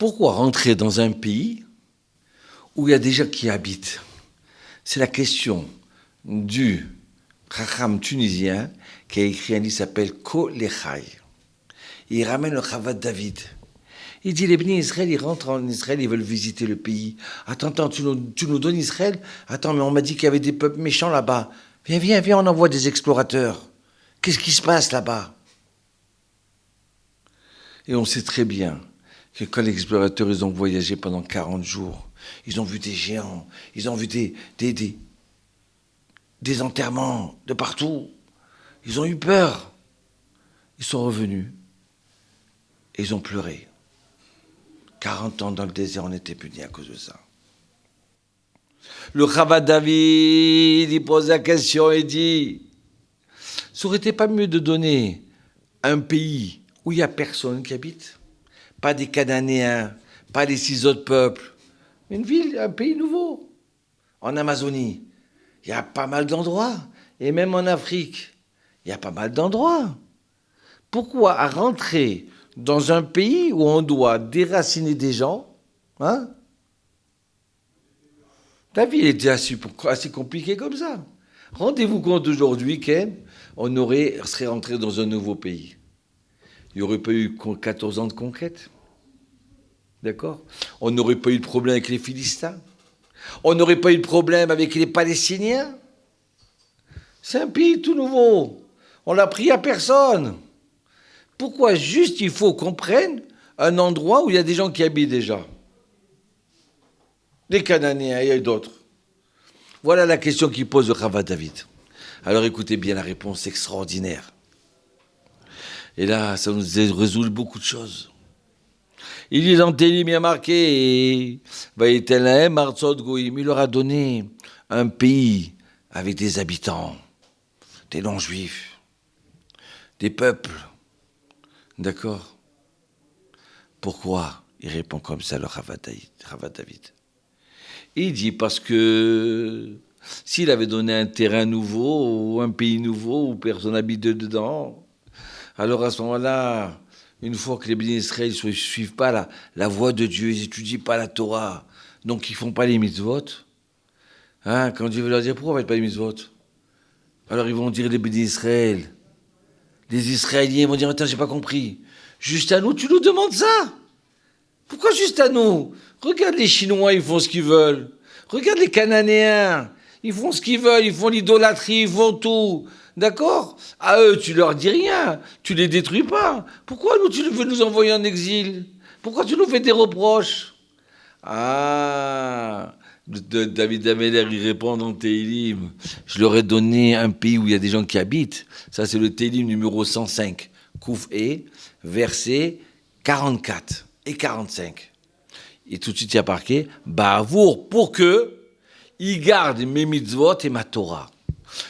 Pourquoi rentrer dans un pays où il y a des gens qui y habitent? C'est la question du Chacham tunisien qui a écrit un livre qui s'appelle Kol Echai. Il ramène le Chavad David. Il dit, les bénis Israël, ils rentrent en Israël, ils veulent visiter le pays. Attends, tu nous donnes Israël? Attends, mais on m'a dit qu'il y avait des peuples méchants là-bas. Viens, on envoie des explorateurs. Qu'est-ce qui se passe là-bas? Et on sait très bien que quand les explorateurs, ils ont voyagé pendant 40 jours, ils ont vu des géants, ils ont vu des enterrements de partout. Ils ont eu peur. Ils sont revenus et ils ont pleuré. 40 ans dans le désert, on était punis à cause de ça. Le Chavad David, il pose la question et dit, ça aurait été pas mieux de donner un pays où il n'y a personne qui habite, pas des Cananéens, pas les 6 autres peuples, une ville, un pays nouveau. En Amazonie, il y a pas mal d'endroits, et même en Afrique, il y a pas mal d'endroits. Pourquoi rentrer dans un pays où on doit déraciner des gens, hein? La vie était assez compliquée comme ça. Rendez-vous compte aujourd'hui qu'on serait rentré dans un nouveau pays. Il n'y aurait pas eu 14 ans de conquête. D'accord? On n'aurait pas eu de problème avec les Philistins. On n'aurait pas eu de problème avec les Palestiniens. C'est un pays tout nouveau. On l'a pris à personne. Pourquoi juste il faut qu'on prenne un endroit où il y a des gens qui habitent déjà? Les Cananéens et d'autres. Voilà la question qu'il pose le Chavad David. Alors écoutez bien la réponse extraordinaire. Et là, ça nous résout beaucoup de choses. Il dit dans Télim, il y a marqué, il leur a donné un pays avec des habitants, des non-juifs, des peuples. D'accord? Pourquoi? Il répond comme ça, le Chavad David. Il dit parce que s'il avait donné un terrain nouveau, ou un pays nouveau, où personne n'habite dedans, alors à ce moment-là, une fois que les bénis d'Israël ne suivent pas la voie de Dieu, ils n'étudient pas la Torah, donc ils ne font pas les mitzvot, hein, quand Dieu veut leur dire, pourquoi vous ne faites pas les mitzvot? Alors ils vont dire les bénis d'Israël. Les Israéliens vont dire, attends, j'ai pas compris. Juste à nous, tu nous demandes ça? Pourquoi juste à nous? Regarde les Chinois, ils font ce qu'ils veulent. Regarde les Cananéens, ils font ce qu'ils veulent, ils font l'idolâtrie, ils font tout. D'accord? À eux, tu leur dis rien, tu les détruis pas. Pourquoi nous, tu veux nous envoyer en exil? Pourquoi tu nous fais des reproches? Ah, David Ameller, il répond dans Télim. Je leur ai donné un pays où il y a des gens qui habitent. Ça, c'est le Télim numéro 105. Kouf E, versets 44 et 45. Et tout de suite, il y a marqué, Bavour, pour que ils gardent mes mitzvot et ma Torah.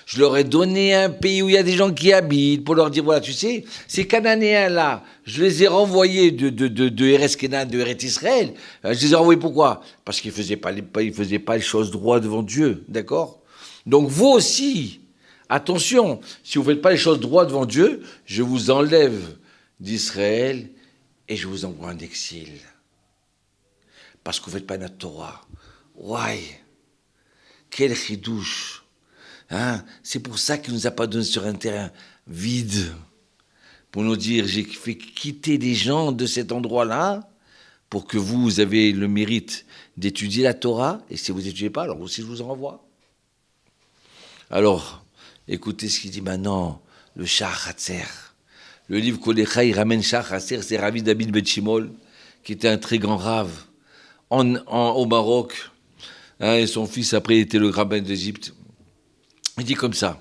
Je leur ai donné un pays où il y a des gens qui habitent pour leur dire, voilà, tu sais, ces Cananéens-là, je les ai renvoyés de Eretz Kenan, de Eretz Israël. Je les ai renvoyés pourquoi? Parce qu'ils faisaient pas les choses droites devant Dieu, d'accord? Donc vous aussi, attention, si vous ne faites pas les choses droites devant Dieu, je vous enlève d'Israël et je vous envoie en exil. Parce que vous ne faites pas notre Torah. Ouais, quel chidouche. Hein? C'est pour ça qu'il ne nous a pas donné sur un terrain vide. Pour nous dire, j'ai fait quitter des gens de cet endroit-là pour que vous avez le mérite d'étudier la Torah. Et si vous n'étudiez pas, alors aussi je vous en renvoie. Alors, écoutez ce qu'il dit maintenant, le Shach Hatzer. Le livre Kol Echai, il ramène Shach Hatzer, c'est Rabbi David Ben Shimol, qui était un très grand rave au Maroc. Hein, et son fils, après, était le rabbin d'Égypte. Il dit comme ça,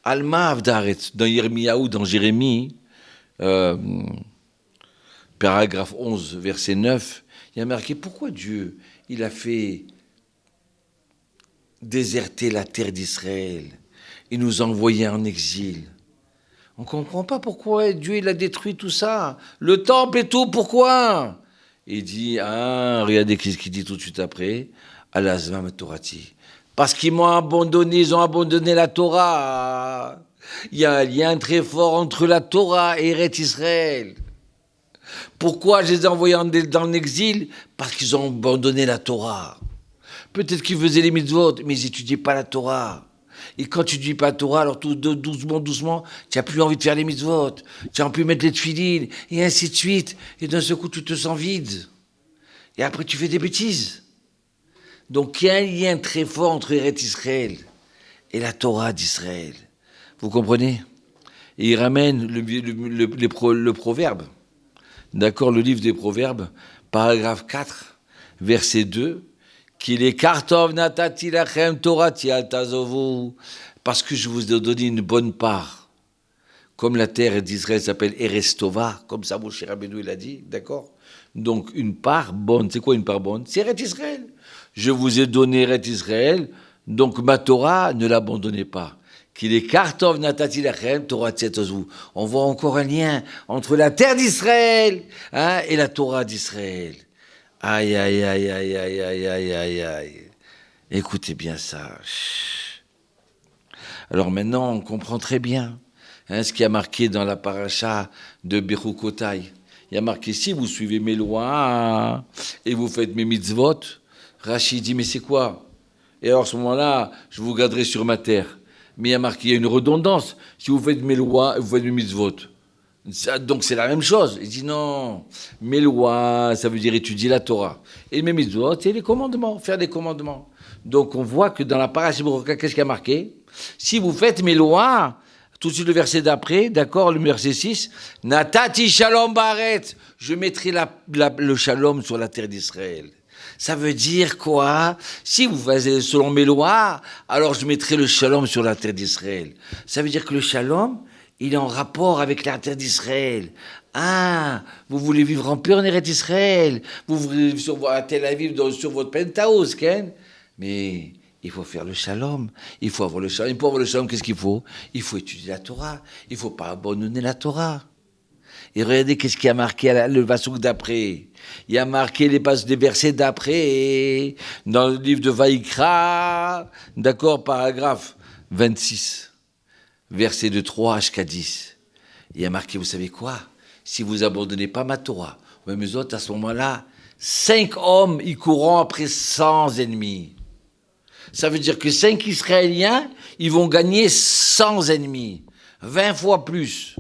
Alma Avdaret, dans Yirmiyahu, dans Jérémie, paragraphe 11, verset 9, il y a marqué, pourquoi Dieu, il a fait déserter la terre d'Israël et nous envoyer en exil? On ne comprend pas pourquoi Dieu, il a détruit tout ça. Le temple et tout, pourquoi? Il dit, regardez ce qu'il dit tout de suite après, Al-Azmam Torati. Parce qu'ils m'ont abandonné, ils ont abandonné la Torah. Il y a un lien très fort entre la Torah et Eretz Israël. Pourquoi je les ai envoyés dans l'exil? Parce qu'ils ont abandonné la Torah. Peut-être qu'ils faisaient les mitzvot, mais ils n'étudiaient pas la Torah. Et quand tu ne dis pas la Torah, alors tout doucement, doucement, tu n'as plus envie de faire les mitzvot. Tu n'as plus mettre les tefilines, et ainsi de suite. Et d'un seul coup, tu te sens vide. Et après, tu fais des bêtises. Donc, il y a un lien très fort entre Eretz Israël et la Torah d'Israël. Vous comprenez? Et il ramène le proverbe. D'accord, le livre des Proverbes, paragraphe 4, verset 2, qu'il est Kartov natati lachem torati al tazovu, parce que je vous ai donné une bonne part. Comme la terre d'Israël s'appelle Erestova, comme ça Moshe Rabbeinu il a dit, d'accord? Donc une part bonne, c'est quoi une part bonne? C'est Eretz Israël. Je vous ai donné Eretz Israël, donc ma Torah, ne l'abandonnez pas. Qu'il est Kartov natati lachem Torah tzetozu. On voit encore un lien entre la terre d'Israël et la Torah d'Israël. Aïe, aïe, aïe, aïe, aïe, aïe, aïe, aïe, aïe. Écoutez bien ça. Alors maintenant, on comprend très bien ce qui a marqué dans la paracha de Bechukotai. Il y a marqué, si vous suivez mes lois et vous faites mes mitzvot, Rachid dit, mais c'est quoi? Et alors à ce moment-là, je vous garderai sur ma terre. Mais il y a marqué, il y a une redondance. Si vous faites mes lois, vous faites mes mitzvot. Donc c'est la même chose. Il dit non, mes lois, ça veut dire étudier la Torah. Et mes mitzvot, c'est les commandements, faire des commandements. Donc on voit que dans la paracha Bechukotai, qu'est-ce qui a marqué? Si vous faites mes lois, tout de suite le verset d'après, d'accord, le verset 6, Natati shalom baaretz, je mettrai le shalom sur la terre d'Israël. Ça veut dire quoi? Si vous faites selon mes lois, alors je mettrai le shalom sur la terre d'Israël. Ça veut dire que le shalom, il est en rapport avec la terre d'Israël. Ah, vous voulez vivre en paix en Eretz Israël. Vous voulez vivre à Tel Aviv sur votre penthouse, Ken. Mais il faut faire le shalom. Il faut avoir le shalom. Et pour avoir le shalom, qu'est-ce qu'il faut? Il faut étudier la Torah. Il ne faut pas abandonner la Torah. Et regardez qu'est-ce qui a marqué le Vasouk d'après. Il y a marqué les versets d'après dans le livre de Vaïkra, d'accord, paragraphe 26, verset de 3 jusqu'à 10. Il y a marqué, vous savez quoi? Si vous abandonnez pas ma Torah, même eux autres, à ce moment-là, 5 hommes, ils courront après 100 ennemis. Ça veut dire que 5 Israéliens, ils vont gagner 100 ennemis, 20 fois plus.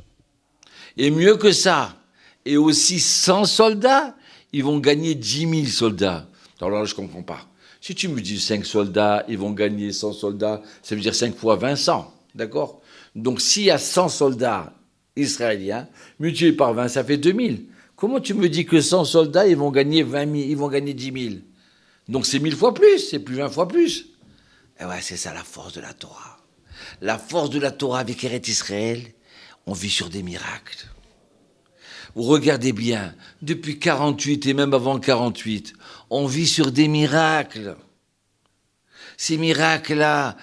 Et mieux que ça, et aussi 100 soldats, ils vont gagner 10 000 soldats. Alors là, je ne comprends pas. Si tu me dis 5 soldats, ils vont gagner 100 soldats, ça veut dire 5 fois 20, 100. D'accord? Donc s'il y a 100 soldats israéliens, multiplié par 20, ça fait 2000. Comment tu me dis que 100 soldats, ils vont gagner 20 000, ils vont gagner 10 000? Donc c'est 1000 fois plus, c'est plus 20 fois plus. Et ouais, c'est ça la force de la Torah. La force de la Torah avec Eretz Israël, on vit sur des miracles. Vous regardez bien, depuis 48 et même avant 48, on vit sur des miracles. Ces miracles-là,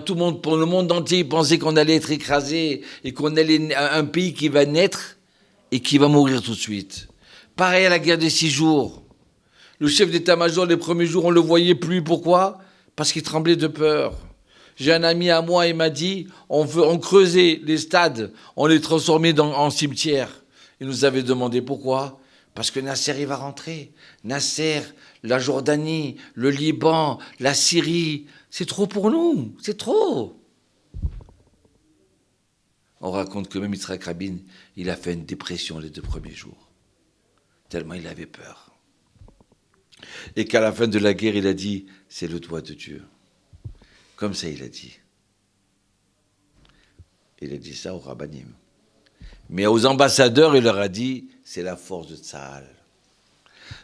tout le monde, pour le monde entier, pensait qu'on allait être écrasé et qu'on allait un pays qui va naître et qui va mourir tout de suite. Pareil à la guerre des 6 jours. Le chef d'état-major, les premiers jours, on ne le voyait plus. Pourquoi? Parce qu'il tremblait de peur. J'ai un ami à moi, il m'a dit, on creusait les stades, on les transformait en cimetières. Il nous avait demandé pourquoi. Parce que Nasser, il va rentrer. Nasser, la Jordanie, le Liban, la Syrie, c'est trop pour nous, c'est trop. On raconte que même Yitzhak Rabin, il a fait une dépression les 2 premiers jours, tellement il avait peur. Et qu'à la fin de la guerre, il a dit, c'est le doigt de Dieu. Comme ça, il a dit. Il a dit ça aux rabbinim. Mais aux ambassadeurs, il leur a dit, c'est la force de Tzahal.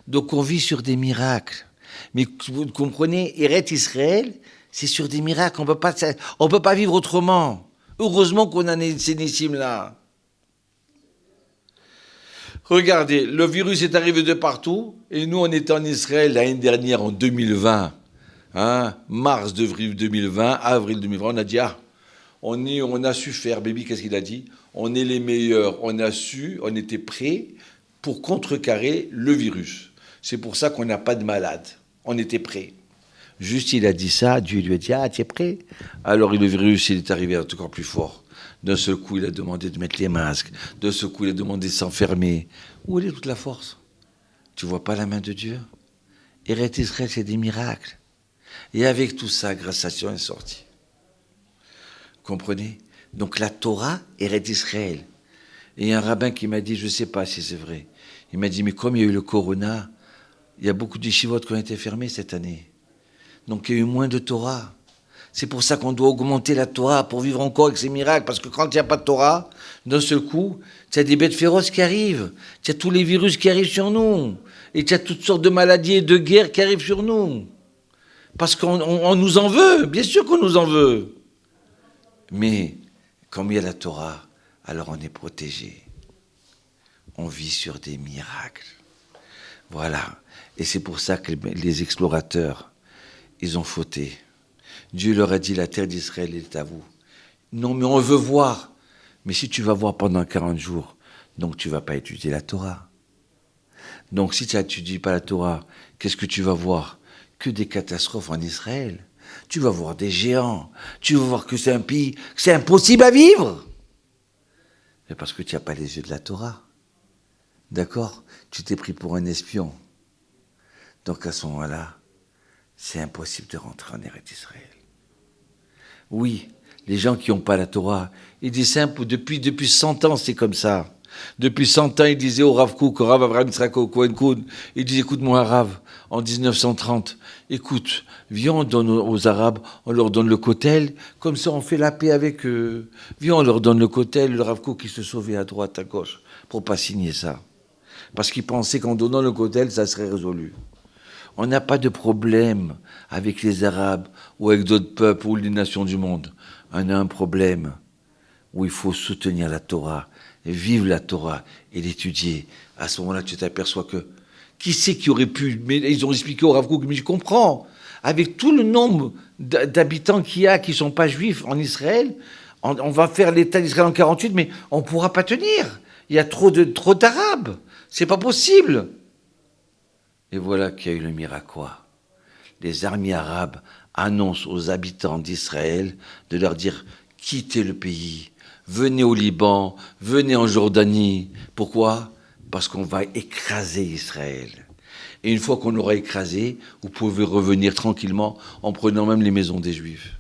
Donc on vit sur des miracles. Mais vous comprenez, Eretz Israël, c'est sur des miracles. On peut pas vivre autrement. Heureusement qu'on a ces Nissim-là. Regardez, le virus est arrivé de partout. Et nous, on était en Israël l'année dernière, en 2020. Mars 2020, avril 2020, on a dit, on a su faire, baby, qu'est-ce qu'il a dit? On est les meilleurs, on était prêts pour contrecarrer le virus. C'est pour ça qu'on n'a pas de malades. On était prêts. Juste, il a dit ça, Dieu lui a dit, tu es prêt? Alors le virus, il est arrivé encore plus fort. D'un seul coup, il a demandé de mettre les masques. D'un seul coup, il a demandé de s'enfermer. Où est toute la force? Tu vois pas la main de Dieu? Eretz Israël, c'est des miracles. Et avec tout ça, grâce à Sion est sorti. Comprenez? Donc la Torah, Eretz Israël. Et il y a un rabbin qui m'a dit, je ne sais pas si c'est vrai, il m'a dit, mais comme il y a eu le corona, il y a beaucoup d'yeshivot qui ont été fermés cette année. Donc il y a eu moins de Torah. C'est pour ça qu'on doit augmenter la Torah pour vivre encore avec ces miracles. Parce que quand il n'y a pas de Torah, d'un seul coup, tu as des bêtes féroces qui arrivent. Tu as tous les virus qui arrivent sur nous. Et tu as toutes sortes de maladies et de guerres qui arrivent sur nous. Parce qu'on nous en veut. Bien sûr qu'on nous en veut. Mais comme il y a la Torah, alors on est protégé. On vit sur des miracles. Voilà. Et c'est pour ça que les explorateurs, ils ont fauté. Dieu leur a dit, la terre d'Israël est à vous. Non, mais on veut voir. Mais si tu vas voir pendant 40 jours, donc tu ne vas pas étudier la Torah. Donc si tu n'étudies pas la Torah, qu'est-ce que tu vas voir? Que des catastrophes en Israël. Tu vas voir des géants. Tu vas voir que c'est un pays, que c'est impossible à vivre. Mais parce que tu n'as pas les yeux de la Torah. D'accord? Tu t'es pris pour un espion. Donc à ce moment-là, c'est impossible de rentrer en Eretz Israël. Oui, les gens qui n'ont pas la Torah, ils disent simple, depuis 100 ans, c'est comme ça. Depuis 100 ans, ils disaient au Rav Kook, au Rav Avraham Yitzhak Cohen Koun, ils disaient, écoute mon Rav, en 1930, écoute, viens, on donne aux Arabes, on leur donne le kotel, comme ça on fait la paix avec eux. Viens, on leur donne le kotel, le Rav Kook qui se sauvait à droite, à gauche, pour pas signer ça. Parce qu'ils pensaient qu'en donnant le kotel, ça serait résolu. On n'a pas de problème avec les Arabes ou avec d'autres peuples ou les nations du monde. On a un problème où il faut soutenir la Torah, et vivre la Torah et l'étudier. À ce moment-là, tu t'aperçois que qui c'est qui aurait pu... Mais ils ont expliqué au Rav Kook, mais je comprends. Avec tout le nombre d'habitants qu'il y a qui ne sont pas juifs en Israël, on va faire l'État d'Israël en 48, mais on ne pourra pas tenir. Il y a trop d'Arabes. C'est pas possible. Et voilà qu'il y a eu le miracle. Les armées arabes annoncent aux habitants d'Israël de leur dire « quittez le pays, venez au Liban, venez en Jordanie ». Pourquoi? Parce qu'on va écraser Israël. Et une fois qu'on l'aura écrasé, vous pouvez revenir tranquillement en prenant même les maisons des Juifs.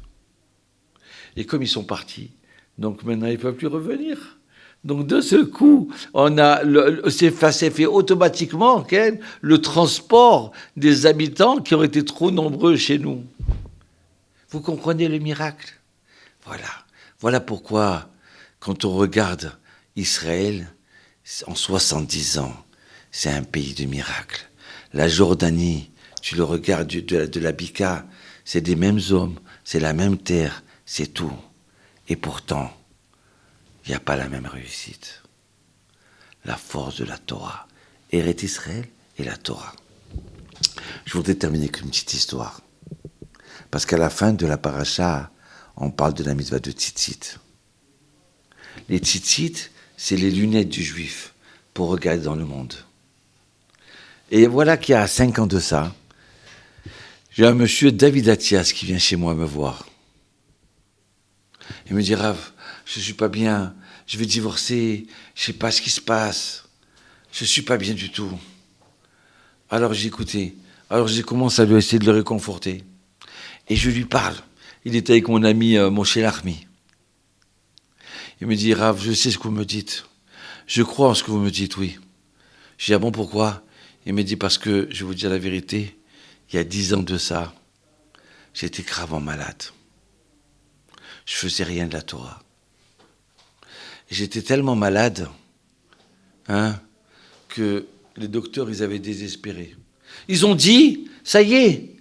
Et comme ils sont partis, donc maintenant ils ne peuvent plus revenir. Donc de ce coup, ça s'est fait automatiquement le transport des habitants qui ont été trop nombreux chez nous. Vous comprenez le miracle? Voilà. Voilà pourquoi, quand on regarde Israël, en 70 ans, c'est un pays de miracles. La Jordanie, tu le regardes de la Bika, c'est des mêmes hommes, c'est la même terre, c'est tout. Et pourtant, il n'y a pas la même réussite. La force de la Torah. Eretz Israël et la Torah. Je voudrais terminer avec une petite histoire. Parce qu'à la fin de la paracha, on parle de la mitzvah de tzitzit. Les tzitzit, c'est les lunettes du juif pour regarder dans le monde. Et voilà qu'il y a 5 ans de ça, j'ai un monsieur, David Attias, qui vient chez moi me voir. Il me dit, Rav, je ne suis pas bien, je vais divorcer, je ne sais pas ce qui se passe, je ne suis pas bien du tout. Alors j'ai écouté, alors j'ai commencé à lui essayer de le réconforter. Et je lui parle. Il était avec mon ami Moshe Lachmi. Il me dit, Rav, je sais ce que vous me dites. Je crois en ce que vous me dites, oui. Je dis, ah bon, pourquoi? Il me dit, parce que, je vais vous dire la vérité, il y a 10 ans de ça, j'étais gravement malade. Je faisais rien de la Torah. Et j'étais tellement malade, que les docteurs, ils avaient désespéré. Ils ont dit, ça y est,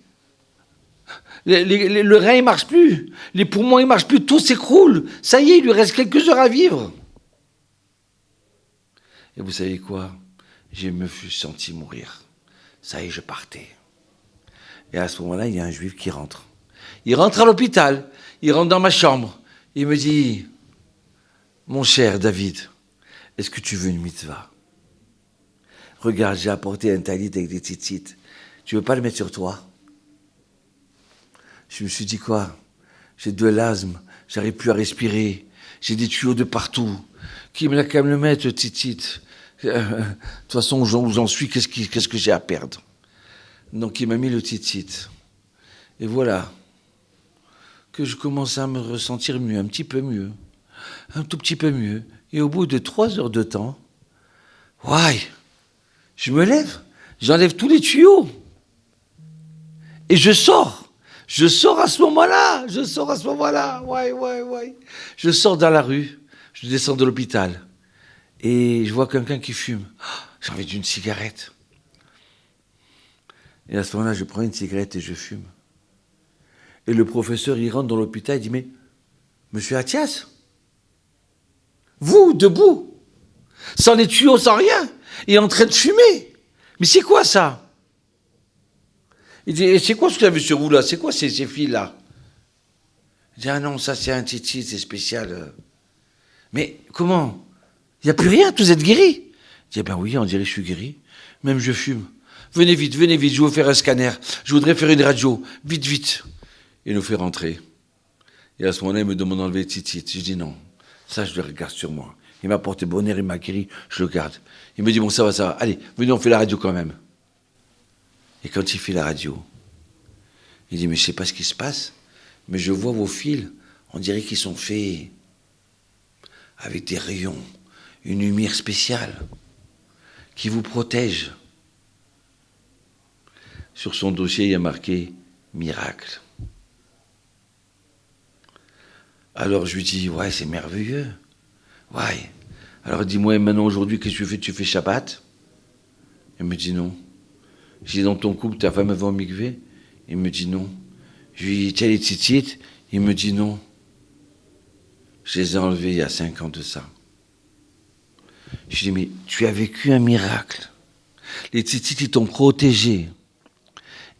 le rein, il ne marche plus, les poumons, ils ne marchent plus, tout s'écroule. Ça y est, il lui reste quelques heures à vivre. Et vous savez quoi? Je me suis senti mourir. Ça y est, je partais. Et à ce moment-là, il y a un juif qui rentre. Il rentre à l'hôpital, il rentre dans ma chambre. Il me dit, mon cher David, est-ce que tu veux une mitzvah? Regarde, j'ai apporté un talit avec des tzitzit. Tu veux pas le mettre sur toi? Je me suis dit quoi? J'ai de l'asthme, j'arrive plus à respirer. J'ai des tuyaux de partout. Qui me l'a qu'à me le mettre, titite. De toute façon, où j'en suis, qu'est-ce que j'ai à perdre? Donc il m'a mis le titite. Et voilà que je commence à me ressentir mieux, un petit peu mieux. Un tout petit peu mieux. Et au bout de 3 heures de temps, ouais, je me lève, j'enlève tous les tuyaux. Et je sors. Je sors à ce moment-là. Ouais. Je sors dans la rue. Je descends de l'hôpital. Et je vois quelqu'un qui fume. J'ai envie d'une cigarette. Et à ce moment-là, je prends une cigarette et je fume. Et le professeur, il rentre dans l'hôpital, il dit, mais, monsieur Athias, vous, debout, sans les tuyaux, sans rien, et en train de fumer. Mais c'est quoi ça? Il dit, c'est quoi ce que vous avez sur vous là? C'est quoi ces fils-là? Il dit, ah non, ça c'est un titi, c'est spécial. Mais comment? Il n'y a plus rien, vous êtes guéri. Il dit, ben oui, on dirait que je suis guéri. Même je fume. Venez vite, je vais vous faire un scanner. Je voudrais faire une radio. Vite. Il nous fait rentrer. Et à ce moment-là, il me demande d'enlever le titi. Je dis non, ça je le regarde sur moi. Il m'a porté bonheur, il m'a guéri, je le garde. Il me dit, bon ça va. Allez, venez, on fait la radio quand même. Et quand il fait la radio, il dit, mais je ne sais pas ce qui se passe, mais je vois vos fils, on dirait qu'ils sont faits avec des rayons, une lumière spéciale qui vous protège. Sur son dossier, il y a marqué « Miracle ». Alors je lui dis « Ouais, c'est merveilleux. Ouais. Alors dis-moi maintenant aujourd'hui, qu'est-ce que tu fais? Tu fais Shabbat ?» Il me dit « Non. » Je dis « Dans ton couple, ta femme va au mikvé ?» Il me dit « Non. » Je lui dis « Tiens les titites ?» Il me dit « Non. » Je les ai enlevés il y a 5 ans de ça. Je lui dis « Mais tu as vécu un miracle. Les titites, ils t'ont protégé.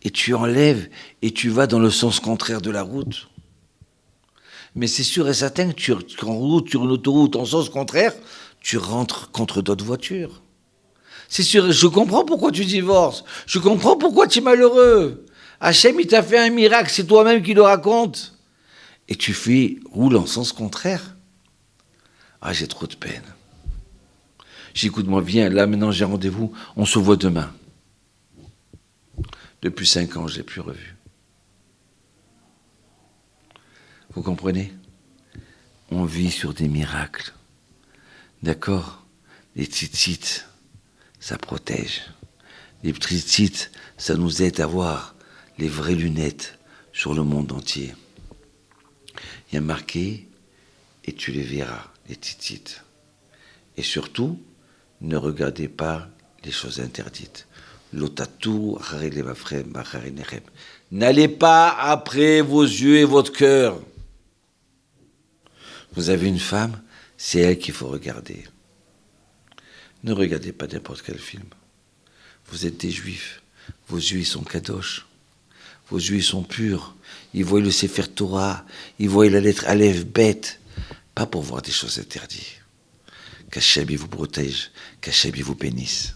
Et tu enlèves et tu vas dans le sens contraire de la route. Mais c'est sûr et certain que en route sur une autoroute en sens contraire, tu rentres contre d'autres voitures. C'est sûr, je comprends pourquoi tu divorces. Je comprends pourquoi tu es malheureux. Hachem, il t'a fait un miracle, c'est toi-même qui le raconte. Et tu roules en sens contraire. Ah, j'ai trop de peine. Écoute-moi, viens, là maintenant j'ai rendez-vous, on se voit demain. Depuis 5 ans, je ne l'ai plus revu. Vous comprenez? On vit sur des miracles. D'accord? Les tzitzit, ça protège. Les tzitzit, ça nous aide à voir les vraies lunettes sur le monde entier. Il y a marqué, et tu les verras, les tzitzit. Et surtout, ne regardez pas les choses interdites. N'allez pas après vos yeux et votre cœur. Vous avez une femme, c'est elle qu'il faut regarder. Ne regardez pas n'importe quel film. Vous êtes des juifs. Vos yeux, ils sont kadosh. Vos yeux, ils sont purs. Ils voient le Sefer Torah. Ils voient la lettre Aleph, Bet. Pas pour voir des choses interdites. Qu'Hachem, il vous protège. Qu'Hachem, il vous bénisse.